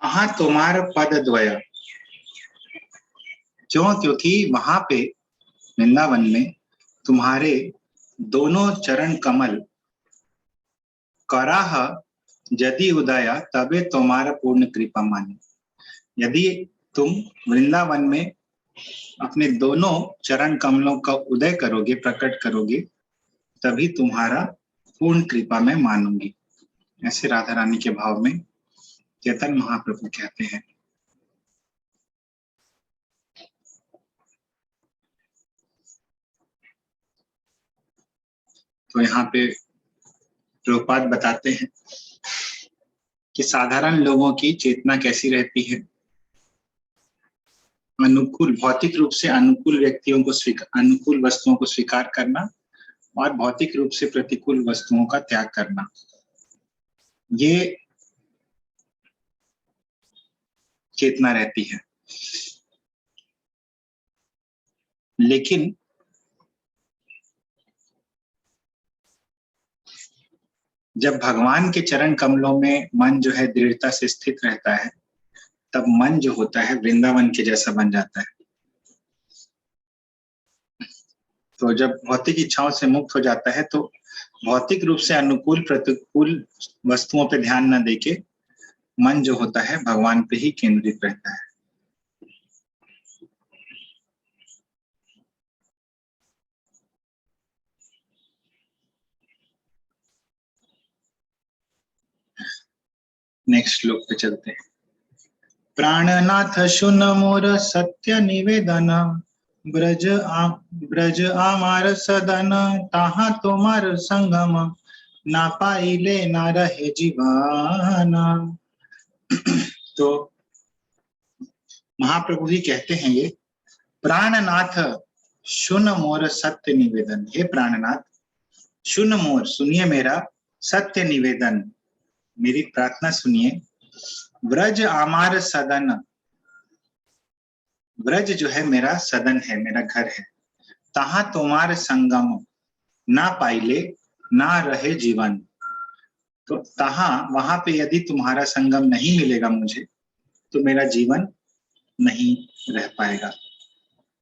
हाँ तुम्हार पद द्वय, क्यों? क्योंकि वहां पे वृंदावन में तुम्हारे दोनों चरण कमल कराह यदि उदया तबे तुम्हारा पूर्ण कृपा माने। यदि तुम वृंदावन में अपने दोनों चरण कमलों का उदय करोगे, प्रकट करोगे, तभी तुम्हारा पूर्ण कृपा मैं मानूंगी। ऐसे राधा रानी के भाव में चैतन्य महाप्रभु कहते हैं। तो यहाँ पे प्रभुपाद बताते हैं कि साधारण लोगों की चेतना कैसी रहती है। अनुकूल, भौतिक रूप से अनुकूल व्यक्तियों को अनुकूल वस्तुओं को स्वीकार करना और भौतिक रूप से प्रतिकूल वस्तुओं का त्याग करना, ये चेतना रहती है। लेकिन जब भगवान के चरण कमलों में मन जो है दृढ़ता से स्थित रहता है, तब मन जो होता है वृंदावन के जैसा बन जाता है। तो जब भौतिक इच्छाओं से मुक्त हो जाता है तो भौतिक रूप से अनुकूल प्रतिकूल वस्तुओं पे ध्यान न देके मन जो होता है भगवान पे ही केंद्रित रहता है। नेक्स्ट श्लोक पे चलते हैं। प्राणनाथ सुन मोर सत्य निवेदन, ब्रज आमार सदन, ताहा तुम्हार संगम, ना पाइले ना रहे जीवन। तो महाप्रभु ही कहते हैं ये, प्राणनाथ सुन मोर सत्य निवेदन। हे प्राणनाथ, सुन मोर, सुनिए मेरा सत्य निवेदन, मेरी प्रार्थना सुनिए। ब्रज आमार सदन, ब्रज जो है मेरा सदन है, मेरा घर है। तहा तुम्हार संगम, ना पाइले ना रहे जीवन। तो तहा, वहां पे यदि तुम्हारा संगम नहीं मिलेगा मुझे, तो मेरा जीवन नहीं रह पाएगा।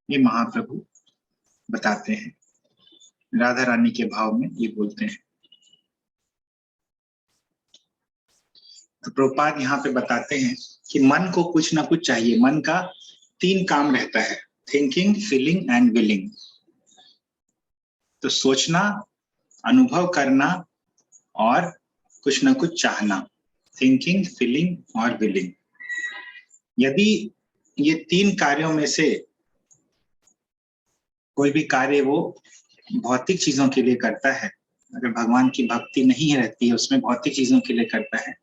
ये महाप्रभु बताते हैं, राधा रानी के भाव में ये बोलते हैं। तो प्रभुपाद यहाँ पे बताते हैं कि मन को कुछ ना कुछ चाहिए। मन का 3 काम रहता है, थिंकिंग, फीलिंग एंड विलिंग। तो सोचना, अनुभव करना और कुछ ना कुछ चाहना, थिंकिंग, फीलिंग और विलिंग। यदि ये 3 कार्यों में से कोई भी कार्य वो भौतिक चीजों के लिए करता है, अगर भगवान की भक्ति नहीं रहती है, उसमें भौतिक चीजों के लिए करता है,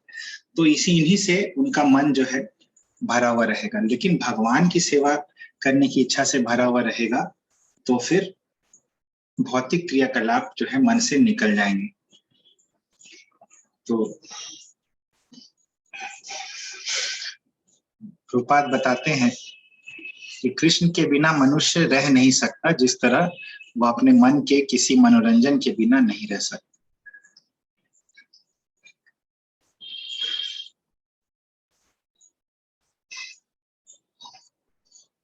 तो इन्हीं से उनका मन जो है भरा हुआ रहेगा। लेकिन भगवान की सेवा करने की इच्छा से भरा हुआ रहेगा तो फिर भौतिक क्रियाकलाप जो है मन से निकल जाएंगे। तो प्रभुपाद बताते हैं कि कृष्ण के बिना मनुष्य रह नहीं सकता, जिस तरह वह अपने मन के किसी मनोरंजन के बिना नहीं रह सकता।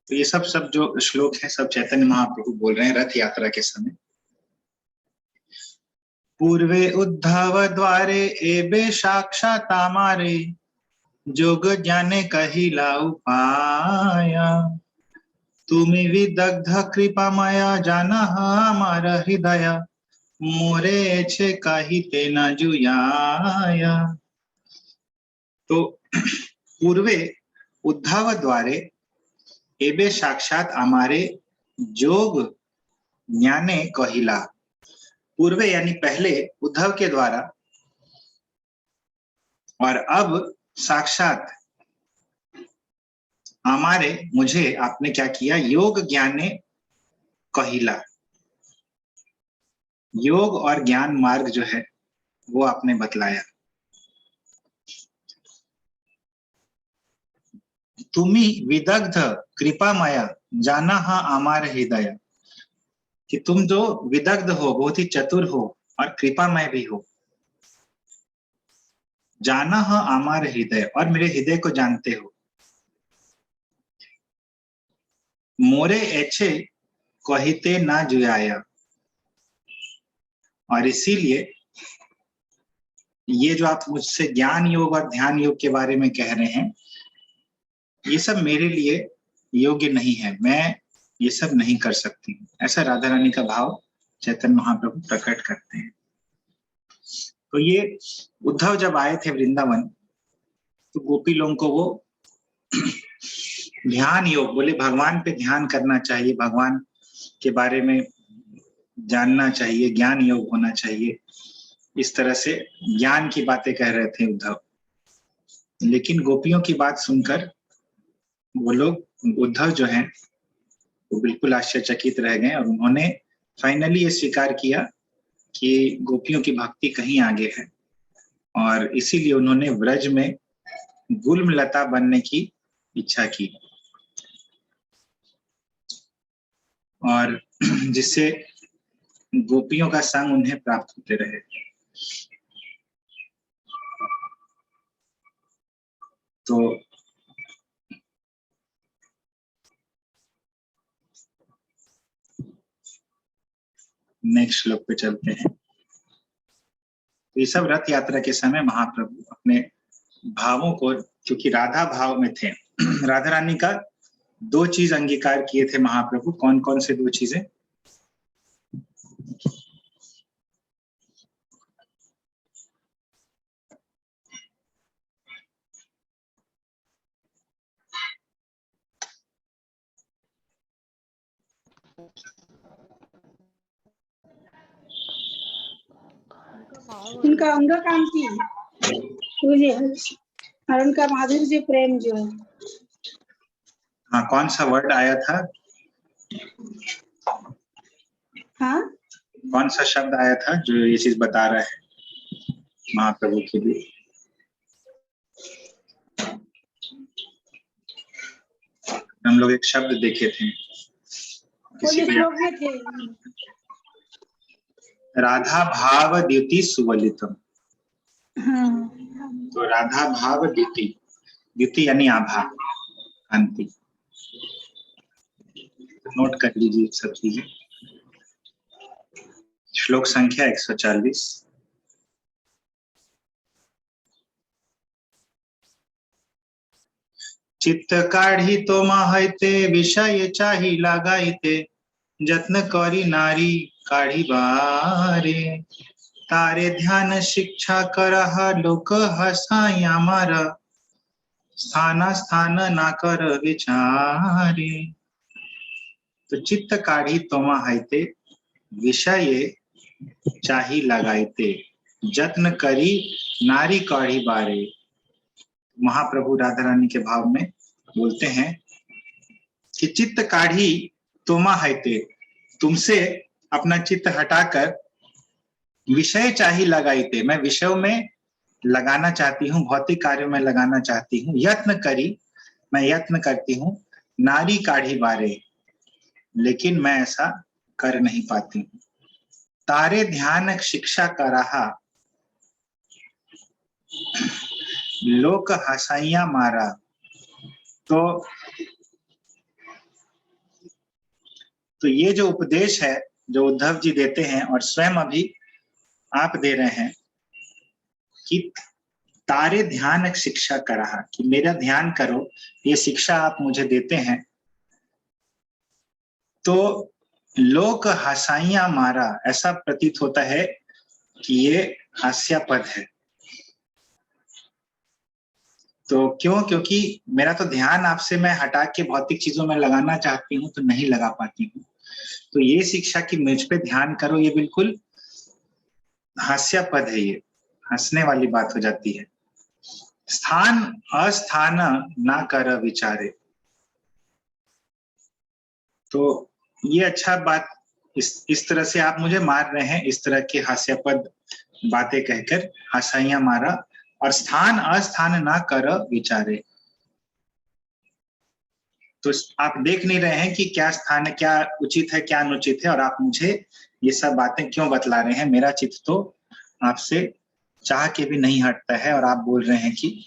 तो ये सब जो श्लोक है सब चैतन्य महाप्रभु बोल रहे हैं रथ यात्रा के समय। पूर्वे उद्धव द्वारे एबे साक्षात आमारे, जोग ज्ञाने कहिला उपाय, तुमि विदग्ध कृपा माया जाना हमार हृदय, मोरे छे कहिते न जुयाया। तो पूर्वे उद्धव द्वारे एबे साक्षात हमारे, जोग ज्ञाने कहिला। पूर्वे यानी पहले उद्धव के द्वारा, और अब साक्षात हमारे, मुझे आपने क्या किया, योग ज्ञाने कहिला। योग और ज्ञान मार्ग जो है वो आपने बतलाया। तुमी विदग्ध कृपा माया जाना हा आमार हृदय, कि तुम जो विदग्ध हो, बहुत ही चतुर हो और कृपामय भी हो। जाना ह आमार हृदय, और मेरे हृदय को जानते हो। मोरे एछे कहिते ना जुयाया, और इसीलिए ये जो आप मुझसे ज्ञान योग और ध्यान योग के बारे में कह रहे हैं, ये सब मेरे लिए योग्य नहीं है, मैं ये सब नहीं कर सकती। ऐसा राधा रानी का भाव चैतन्य महाप्रभु प्रकट करते हैं। तो ये उद्धव जब आए थे वृंदावन, तो गोपी लोगों को वो ध्यान योग बोले, भगवान पे ध्यान करना चाहिए, भगवान के बारे में जानना चाहिए, ज्ञान योग होना चाहिए, इस तरह से ज्ञान की बातें कह रहे थे उद्धव। लेकिन गोपियों की बात सुनकर वो लोग, उद्धव जो हैं, वो बिल्कुल आश्चर्यचकित रह गए, और उन्होंने फाइनली ये स्वीकार किया कि गोपियों की भक्ति कहीं आगे है, और इसीलिए उन्होंने व्रज में गुलमलता बनने की इच्छा की, और जिससे गोपियों का संग उन्हें प्राप्त होते रहे। तो नेक्स्ट श्लोक पे चलते हैं। तो ये सब रथ यात्रा के समय महाप्रभु अपने भावों को, क्योंकि राधा भाव में थे, राधा रानी का 2 चीज अंगीकार किए थे महाप्रभु। कौन कौन से 2 चीजें? उनका अंग कांति और उनका माधुर्य प्रेम जो है। हाँ, कौन सा वर्ड आया था? हाँ, कौन सा शब्द आया था जो ये चीज बता रहा है महाप्रभु के लिए? हम लोग एक शब्द देखे थे राधा भाव द्युति सुवलितम। हाँ। तो राधा भाव द्युति, द्युति यानी आभा, कांति। नोट कर लीजिए सब चीजें। श्लोक संख्या 140। चित्त काढ़ी तो महते, विषय चाही लगाइते, जत्न करी नारी काढ़ी बारे, तारे ध्यान शिक्षा करह लोक हसाया मारा, स्थाना स्थान ना कर विचारे। तो चित्त काढ़ी तो महते, विषय चाही लगाइते, जत्न करी नारी काढ़ी बारे। महाप्रभु राधा रानी के भाव में बोलते हैं कि चित्त काढ़ी तोमा हैते, तुमसे अपना चित्त हटाकर विषय चाही लगाइते, मैं विषयों में लगाना चाहती हूँ, भौतिक कार्यों में लगाना चाहती हूँ। यत्न करी, मैं यत्न करती हूँ, नारी काढ़ी बारे, लेकिन मैं ऐसा कर नहीं पाती हूँ। तारे ध्यान शिक्षा का रहा, लोक हसाइया मारा। तो ये जो उपदेश है जो उद्धव जी देते हैं और स्वयं अभी आप दे रहे हैं कि तारे ध्यान शिक्षा का रहा, कि मेरा ध्यान करो, ये शिक्षा आप मुझे देते हैं, तो लोक हसाइया मारा, ऐसा प्रतीत होता है कि ये हास्यापद है। तो क्यों? क्योंकि मेरा तो ध्यान आपसे मैं हटा के भौतिक चीजों में लगाना चाहती हूँ, तो नहीं लगा पाती हूँ। तो ये शिक्षा कि मुझ पे ध्यान करो, ये बिल्कुल हास्यापद है, ये हंसने वाली बात हो जाती है। स्थान अस्थान ना कर विचारे, तो ये अच्छा बात, इस तरह से आप मुझे मार रहे हैं, इस तरह के हास्यापद बातें कहकर हंसाइया मारा, और स्थान अस्थान ना कर विचारे। तो आप देख नहीं रहे हैं कि क्या स्थान है, क्या उचित है, क्या अनुचित है, और आप मुझे ये सब बातें क्यों बतला रहे हैं? मेरा चित्त तो आपसे चाह के भी नहीं हटता है और आप बोल रहे हैं कि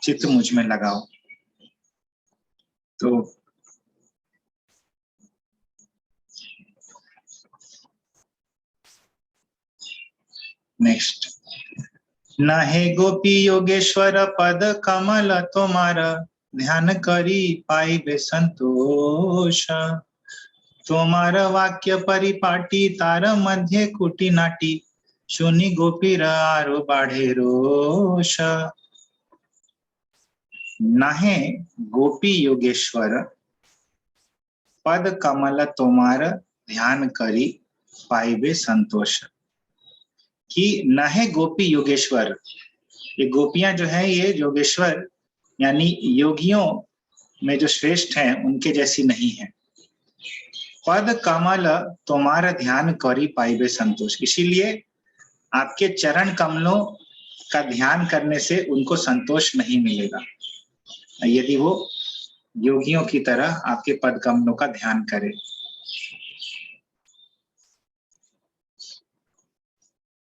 चित्त मुझ में लगाओ। तो नेक्स्ट, न हे गोपी योगेश्वर पद कमल तुम्हारा, ध्यान करी पाइबे संतोष। तोमार वाक्य परिपाटी तार मध्य कुटी नाटी, सुनी गोपीर आरो बाढ़े रोष। नाहे गोपी योगेश्वर पद कमल तोमार, ध्यान करी पाइबे संतोष। कि नाहे गोपी योगेश्वर, ये गोपियां जो है ये योगेश्वर यानी योगियों में जो श्रेष्ठ हैं उनके जैसी नहीं है। पद कमल तुम्हारा ध्यान करी पाइबे संतोष, इसीलिए आपके चरण कमलों का ध्यान करने से उनको संतोष नहीं मिलेगा यदि वो योगियों की तरह आपके पद कमलों का ध्यान करे।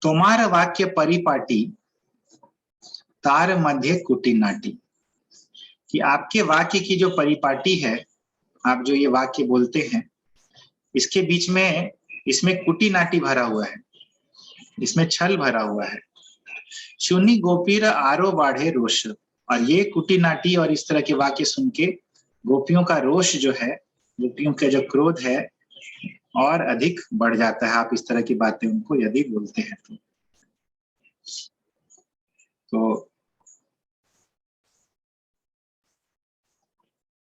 तुम्हारा वाक्य परिपाटी तार मध्य कुटी नाटी, कि आपके वाक्य की जो परिपाटी है, आप जो ये वाक्य बोलते हैं इसके बीच में इसमें कुटी नाटी भरा हुआ है, इसमें छल भरा हुआ है। चुनी गोपीर आरो बाढ़े रोष, और ये कुटी नाटी और इस तरह के वाक्य सुन के गोपियों का रोष जो है, गोपियों का जो क्रोध है और अधिक बढ़ जाता है, आप इस तरह की बातें उनको यदि बोलते हैं तो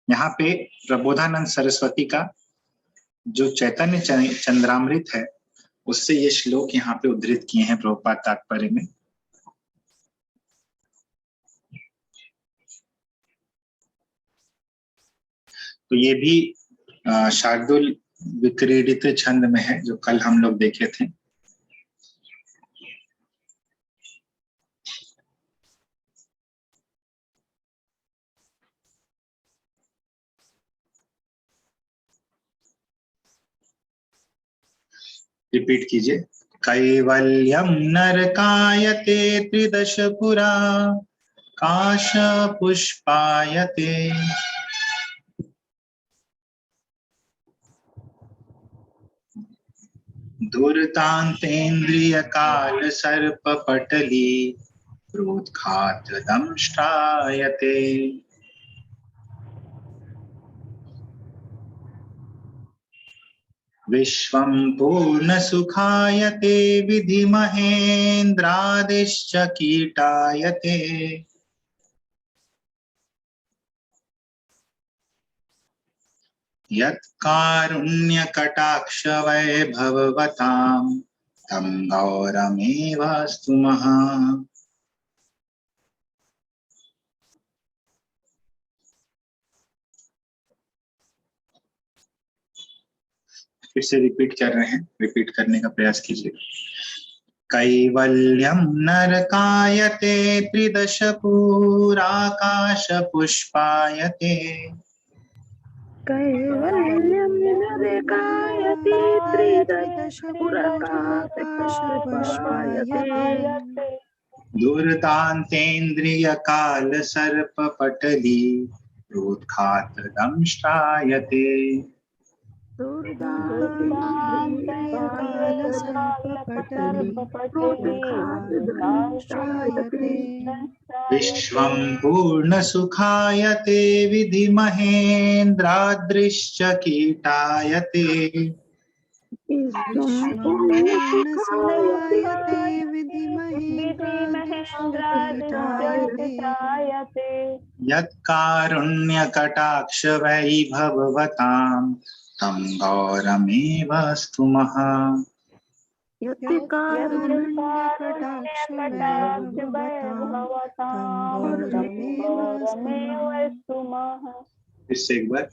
यहाँ पे प्रबोधानंद सरस्वती का जो चैतन्य चंद्रामृत है उससे ये श्लोक यहाँ पे उद्धृत किए हैं प्रभुपाद तात्पर्य में। तो ये भी शार्दुल विक्रीडित छंद में है जो कल हम लोग देखे थे। रिपीट कीजिए। कैवल्यम नरकायते त्रिदश पुरा, काश पुष्पायते। दुर्दांतेन्द्रिय काल सर्प पटली, क्रोधघात दंष्ट्रायते। विश्वं पूर्ण सुखायते विधि महेन्द्रादिश्च कीटायते। यत्कारुण्य कटाक्ष वैभवतां, तं गौरमेव स्तुमः। फिर से रिपीट कर रहे हैं, रिपीट करने का प्रयास कीजिए। कैवल्यम नरकायते त्रिदश पुराकाश पुष्पायते। कैवल्यं नरकायते त्रिदश पुराकाश पुष्पायते। दुर्दांतेन्द्रिय काल सर्प पटली, क्रोधघात दंष्ट्रायते। दुर्दान्तेन्द्रिय काल सर्प पटली, क्रोधघात दंष्ट्रायते। विश्वं पूर्ण सुखायते विधि महेन्द्राद्रिश्च कीटायते। विश्वं पूर्ण सुखायते विधि महेन्द्रादिश्च यत्कारुण्य कटाक्ष वैभवतां, तं गौरमेव स्तुमः। यत्कारुण्य कटाक्ष वैभवतां, तं गौरमेव स्तुमः। इससे एक बार,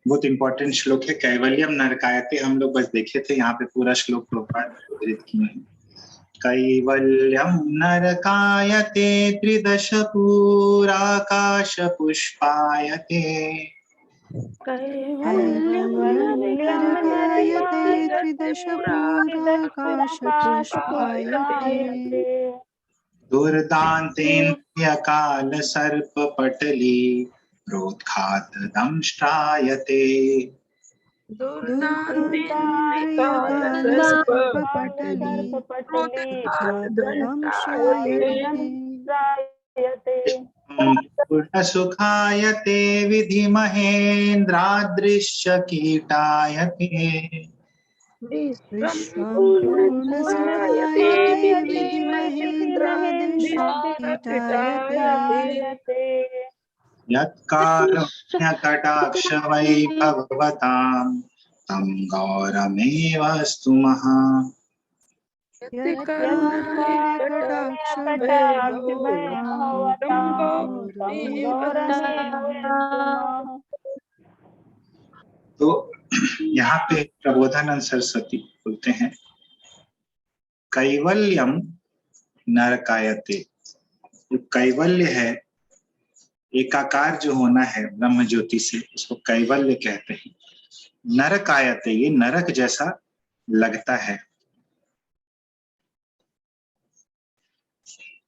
बहुत इंपॉर्टेंट श्लोक है। कैवल्यम नरकायते हम लोग बस देखे थे, यहाँ पे पूरा श्लोक प्रभुपाद उद्धृत किए हैं। कैवल्यम नरकायते त्रिदश पुराकाश पुष्पायते। कैवल्यं नरकायते त्रिदश पुराकाश पुष्पायते। दुर्दान्तेन्द्रिय काल सर्प पटली प्रोत्खात दंष्ट्रायते। दुर्दान्तेन्द्रियकालसर्पपटली प्रोत्खादंशायते। पूर्ण सुखायते विधि महेन्द्रादृश्य कीटायते। विश्वं पूर्णसुखायते विधि महेन्द्रादृश्य कीटायते। यत्कारुण्यकटाक्ष वैभवतां तं गौरमेव स्तुमः। तो यहाँ पे प्रबोधानंद सरस्वती बोलते हैं कैवल्यम नरकायते। जो कैवल्य है, एकाकार जो होना है ब्रह्म ज्योति से, उसको कैवल्य कहते हैं। नरकायते, ये नरक जैसा लगता है।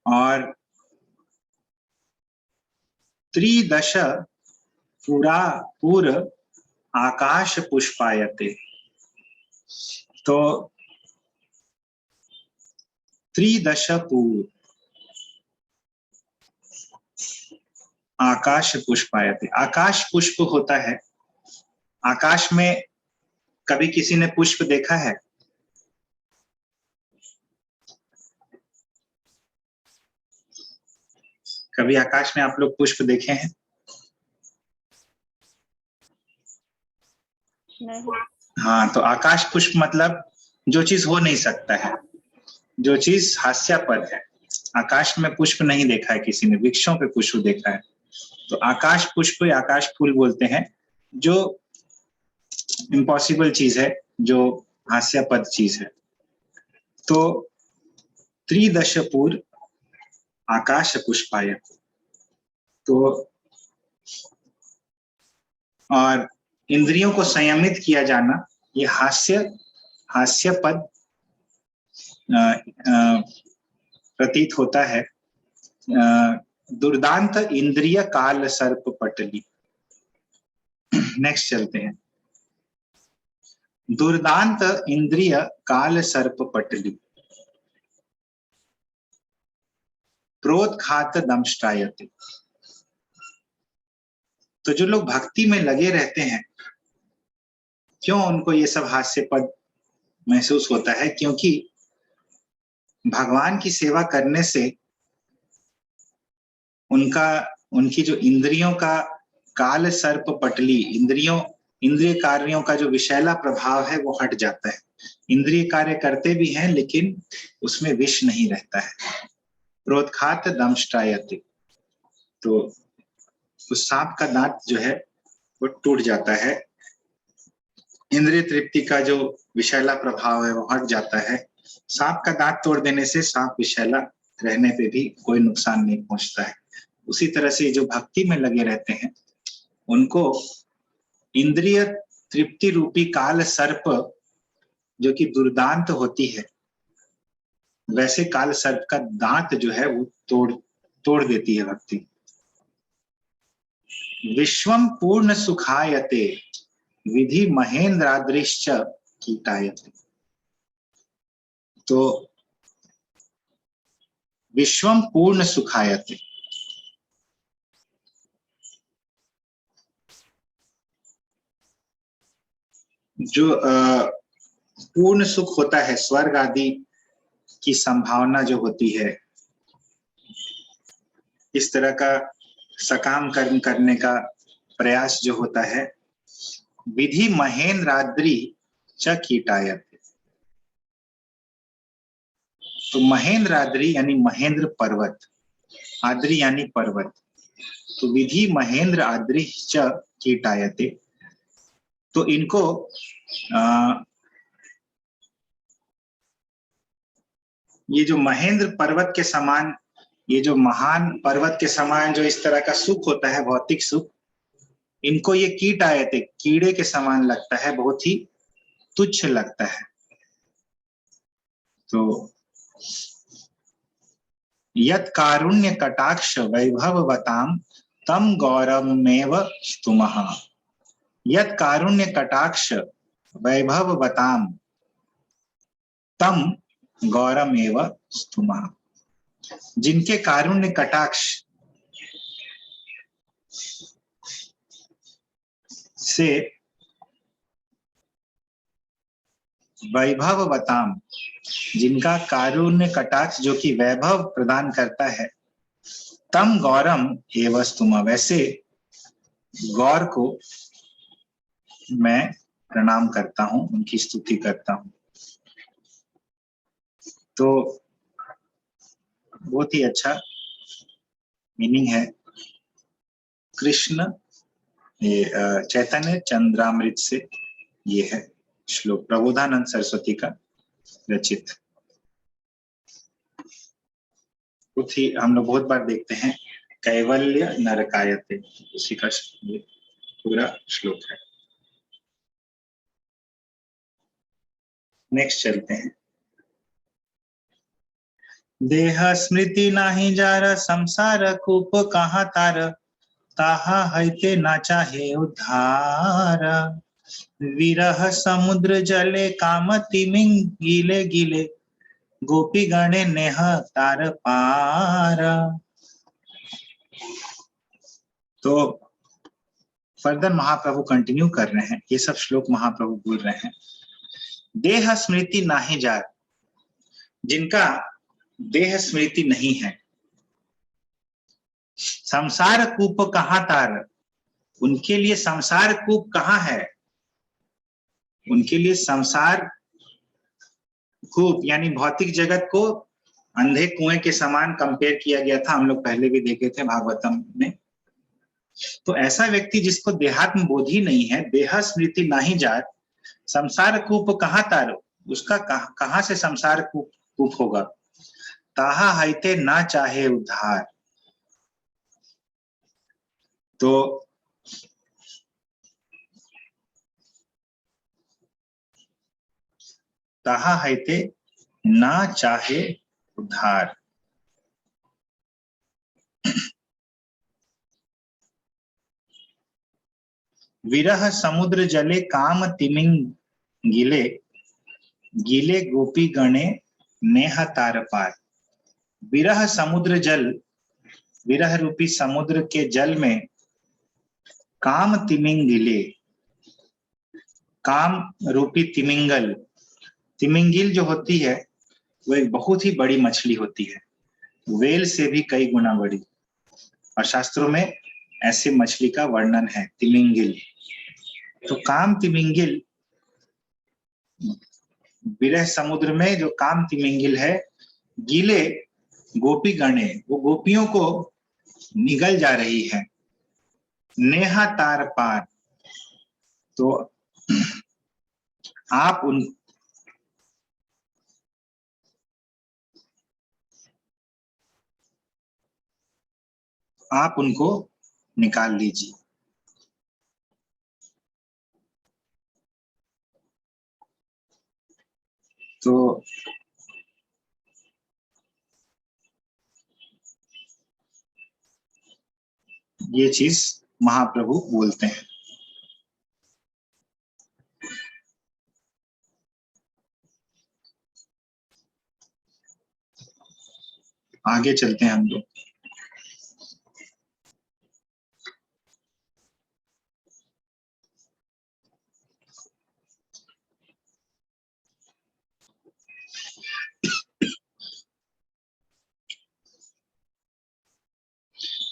और त्रिदश पूर आकाश पुष्पायते। तो त्रिदश पूर आकाश पुष्पायते। आकाश पुष्प होता है। आकाश में कभी किसी ने पुष्प देखा है? कभी आकाश में आप लोग पुष्प देखे हैं? नहीं। हाँ, तो आकाश पुष्प मतलब जो चीज हो नहीं सकता है, जो चीज हास्यास्पद है। आकाश में पुष्प नहीं देखा है किसी ने, वृक्षों पे पुष्प देखा है। तो आकाश पुष्प या आकाश फूल बोलते हैं जो इम्पॉसिबल चीज है, जो हास्यास्पद चीज है। तो त्रिदशपूर आकाश पुष्पाय। तो और इंद्रियों को संयमित किया जाना, ये हास्यास्पद प्रतीत होता है। दुर्दांत इंद्रिय काल सर्प पटली। नेक्स्ट चलते हैं। दुर्दांत इंद्रिय काल सर्प पटली प्रोत्खात दंष्ट्रायते। तो जो लोग भक्ति में लगे रहते हैं, क्यों उनको ये सब हास्यपद महसूस होता है? क्योंकि भगवान की सेवा करने से उनकी जो इंद्रियों का काल सर्प पटली, इंद्रिय कार्यों का जो विषैला प्रभाव है वो हट जाता है। इंद्रिय कार्य करते भी हैं लेकिन उसमें विष नहीं रहता है। प्रोत्खात दंष्ट्रायते, तो उस सांप का दांत जो है वो टूट जाता है। इंद्रिय तृप्ति का जो विषैला प्रभाव है वो हट जाता है। सांप का दांत तोड़ देने से सांप विषैला रहने पे भी कोई नुकसान नहीं पहुंचता है। उसी तरह से जो भक्ति में लगे रहते हैं उनको इंद्रिय तृप्ति रूपी काल सर्प जो कि दुर्दांत होती है, वैसे काल सर्प का दांत जो है वो तोड़ देती है भक्ति। विश्वम पूर्ण सुखायते विधि महेंद्रादृश्च कीटायते। तो विश्वम पूर्ण सुखायते, जो पूर्ण सुख होता है, स्वर्ग आदि की संभावना जो होती है, इस तरह का सकाम कर्म करने का प्रयास जो होता है, विधि महेंद्राद्रि च कीटायते। तो महेंद्राद्रि यानी महेंद्र पर्वत, आद्रि यानी पर्वत, तो विधि महेंद्र आद्रि च कीटायते। तो इनको ये जो महेंद्र पर्वत के समान, ये जो महान पर्वत के समान जो इस तरह का सुख होता है, भौतिक सुख, इनको ये कीट आए थे, कीड़े के समान लगता है, बहुत ही तुच्छ लगता है। तो यत् कारुण्य कटाक्ष वैभववताम तम गौरवमेव स्तुमः। यत् कारुण्य कटाक्ष वैभववताम तम गौरवमेव स्तुमः। जिनके कारुण्य कटाक्ष से वैभववताम, जिनका कारुण्य कटाक्ष जो कि वैभव प्रदान करता है, तम गौरम एव स्तुमा, वैसे गौर को मैं प्रणाम करता हूं, उनकी स्तुति करता हूं। तो बहुत ही अच्छा मीनिंग है। कृष्ण चैतन्य चंद्रामृत से ये है श्लोक, प्रबोधानंद सरस्वती का रचित। कुछ ही हम लोग बहुत बार देखते हैं, कैवल्य नरकायते, उसी का ये पूरा श्लोक है। नेक्स्ट चलते हैं। देह स्मृति नाही जार, संसार कूप कहाँ तार, ताहा हैते ना चाहे उद्धार। विरह समुद्र जले काम तिमिंग गीले गीले, गोपी गणे नेह तार पार। तो फर्दर महाप्रभु कंटिन्यू कर रहे हैं, ये सब श्लोक महाप्रभु बोल रहे हैं। देह स्मृति नाही जार, जिनका देह स्मृति नहीं है, संसार कूप कहाँ तार, उनके लिए संसार कूप कहाँ है, उनके लिए संसार कूप यानी भौतिक जगत को अंधे कुएं के समान कंपेयर किया गया था, हम लोग पहले भी देखे थे भागवतम में। तो ऐसा व्यक्ति जिसको देहात्म बोध ही नहीं है, देह स्मृति नाही जार, संसार कूप कहाँ तारो, उसका कहाँ से संसार कूप होगा। ताहा हाइते ना चाहे उद्धार, तो ताहा हाइते ना चाहे उद्धार। विरह समुद्र जले काम तिमिंग गिले, गीले गोपी गणे नेह तार पार। विरह समुद्र जल, विरह रूपी समुद्र के जल में काम तिमिंग गिले, काम रूपी तिमिंगल, तिमिंगिल जो होती है वो एक बहुत ही बड़ी मछली होती है, वेल से भी कई गुना बड़ी, और शास्त्रों में ऐसे मछली का वर्णन है, तिमिंगिल। तो काम तिमिंगिल, विरह समुद्र में जो काम तिमिंगिल है, गीले गोपी गणे, वो गोपियों को निगल जा रही है, नेहा तार पार। तो आप उनको निकाल लीजिए। तो ये चीज महाप्रभु बोलते हैं। आगे चलते हैं हम लोग।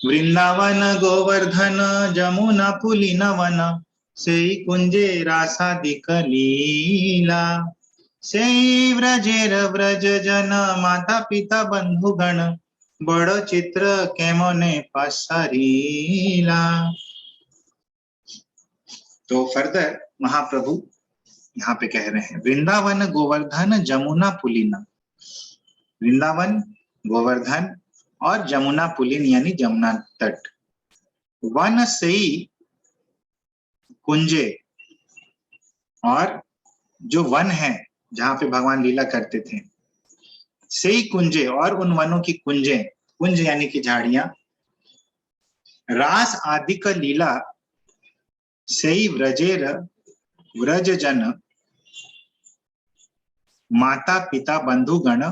वृंदावन गोवर्धन जमुना पुलिन वन, से कुंजे रासादिक लीला। से व्रजेर व्रज जन माता पिता बंधुगण, बड़ चित्र केमने पसरीला। तो फर्दर महाप्रभु यहाँ पे कह रहे हैं, वृंदावन गोवर्धन जमुना पुलिन, वृंदावन गोवर्धन और जमुना पुलिन यानी जमुना तट, वन से कुंजे, और जो वन है जहां पे भगवान लीला करते थे, से कुंजे, और उन वनों की कुंजें, कुंज यानी कि झाड़ियां, रास आदि का लीला सई व्रजेर व्रज जन, माता पिता बंधुगण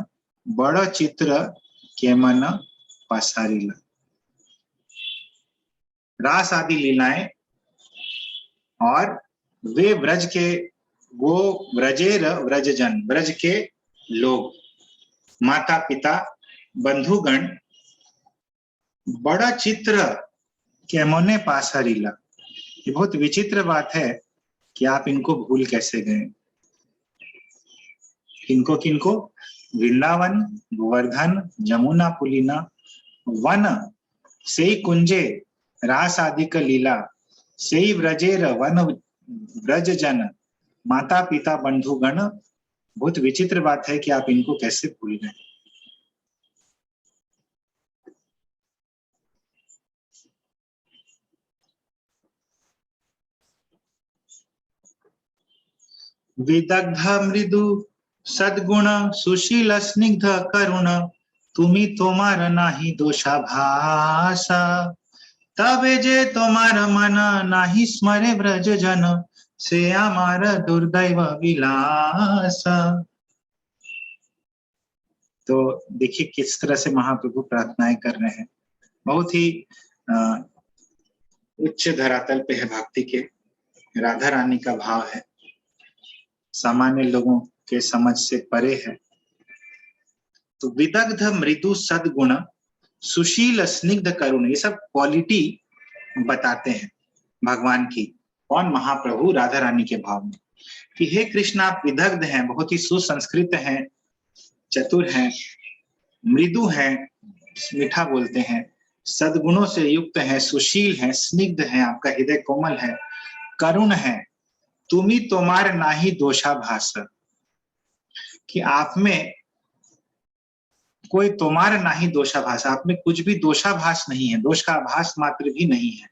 बड़ चित्र के मन पसारीला। रास आदि लीलाएं और वे व्रज के, वो व्रजेर व्रजजन, व्रज के लोग, माता पिता बंधुगण बड़ा चित्र के मने पासारीला। ये बहुत विचित्र बात है कि आप इनको भूल कैसे गए। किनको किनको? वृंदावन, गोवर्धन, जमुना पुलिना, वन से कुंजे, रास आदि का लीला, से व्रजेर वन व्रज जन, माता पिता बंधुगण। बहुत विचित्र बात है कि आप इनको कैसे भूल गए। विदग्ध मृदु सद्गुण सुशील स्निग्ध करुण, तुमी तोमार नाही दोषा भाषा, तबे जे तोमार मन नाही स्मरे ब्रज जन, से आमार दुर्दैव विलास। तो देखिए किस तरह से महाप्रभु प्रार्थनाएं कर रहे हैं। बहुत ही उच्च धरातल पे है भक्ति के, राधा रानी का भाव है, सामान्य लोगों के समझ से परे है। तो विदग्ध मृदु सद्गुण सुशील स्निग्ध करुण, ये सब क्वालिटी बताते हैं भगवान की। कौन? महाप्रभु राधा रानी के भाव में कि हे कृष्ण आप विदग्ध हैं, बहुत ही सुसंस्कृत हैं, चतुर हैं, मृदु हैं, मीठा बोलते हैं, सद्गुणों से युक्त हैं, सुशील हैं, स्निग्ध हैं, आपका हृदय कोमल है, करुण है। तुमी तोमार नाही दोषाभास, कि आप में कोई तोमार नाही दोषाभास, आप में कुछ भी दोषाभास नहीं है, दोष का आभास मात्र भी नहीं है।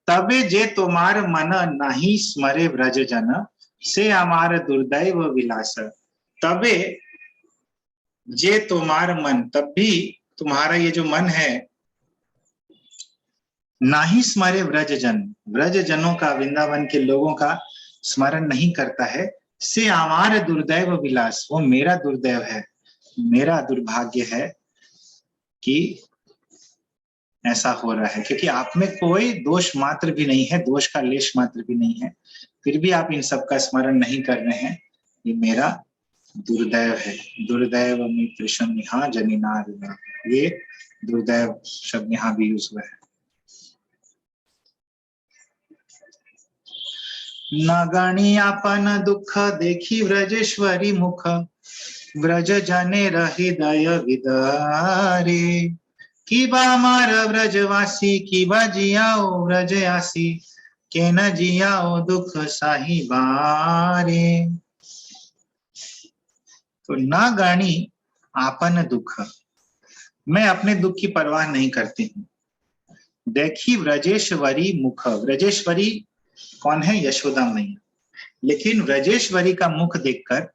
तबे जे तोमार मन नाही स्मरे व्रज जन, से हमार दुर्दैव विलास। तबे जे तोमार मन, तब भी तुम्हारा ये जो मन है, नाही स्मरे व्रज जन, व्रज जनों का, वृंदावन के लोगों का स्मरण नहीं करता है। से हमार दुर्दैव विलास, वो मेरा दुर्दैव है, मेरा दुर्भाग्य है कि ऐसा हो रहा है, क्योंकि आप में कोई दोष मात्र भी नहीं है, दोष का लेश मात्र भी नहीं है, फिर भी आप इन सब का स्मरण नहीं कर रहे हैं। ये मेरा दुर्दैव है। दुर्दैव मित्र शनिहा जनिनार, ये दुर्दैव शब्द यहाँ भी यूज हुआ है। न गणी आपन दुख देखी व्रजेश्वरी मुख, व्रज जने हृदय विदारे। किबा मार व्रजवासी, किबा जियाओ व्रजयासी, के न जियाओ दुख साही बारे। तो न गणी आपन दुख, मैं अपने दुख की परवाह नहीं करती हूँ। देखी व्रजेश्वरी मुख, व्रजेश्वरी कौन है? यशोदा मैया। लेकिन व्रजेश्वरी का मुख देखकर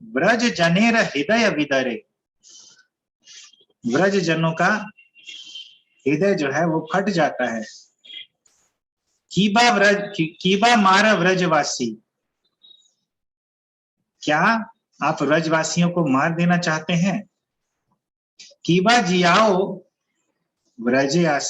व्रज जनेर हृदय विदरे, व्रज जनों का हृदय जो है वो फट जाता है। कीबा मारा व्रजवासी, क्या आप व्रजवासियों को मार देना चाहते हैं? कीबा जियाओ व्रजयासी,